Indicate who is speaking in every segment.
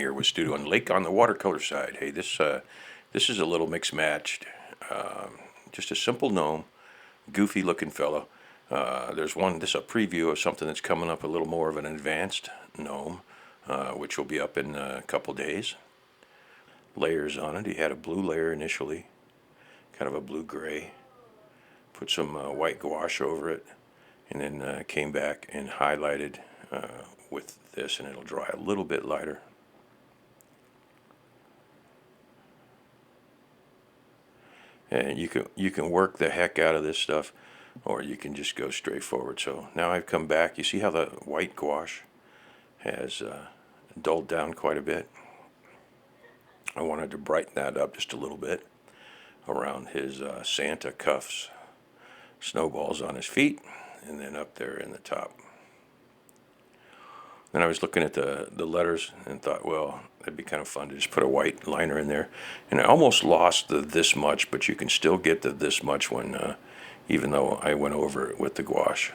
Speaker 1: here with Studio on the Lake on the watercolor side. Hey, this is a little mix matched, just a simple gnome, goofy looking fellow. There's one. This is a preview of something that's coming up, a little more of an advanced gnome, which will be up in a couple days. Layers on it. He had a blue layer initially, kind of a blue gray. Put some white gouache over it, and then came back and highlighted with this, and it'll dry a little bit lighter. And you can work the heck out of this stuff, or you can just go straight forward. So now I've come back. You see how the white gouache has dulled down quite a bit. I wanted to brighten that up just a little bit around his Santa cuffs, snowballs on his feet, and then up there in the top. Then I was looking at the letters and thought, well, that'd be kind of fun to just put a white liner in there. And I almost lost the this much, but you can still get the this much when, even though I went over it with the gouache.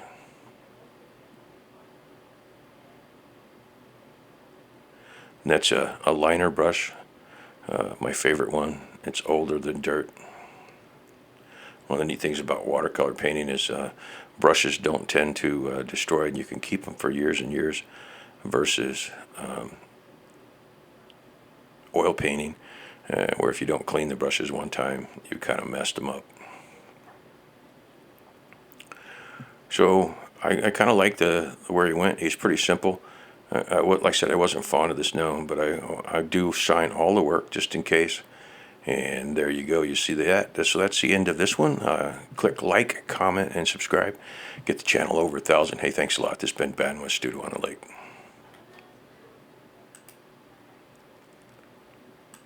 Speaker 1: And that's a liner brush, my favorite one. It's older than dirt. One of the neat things about watercolor painting is brushes don't tend to destroy, and you can keep them for years and years, versus oil painting, where if you don't clean the brushes one time, you kind of messed them up. So I kind of like where he went. He's pretty simple. Like I said, I wasn't fond of this gnome, but I do sign all the work just in case. And there you go. You see that. So that's the end of this one. Click like, comment, and subscribe. Get the channel over 1,000. Hey, thanks a lot. This has been Ben with Studio on the Lake.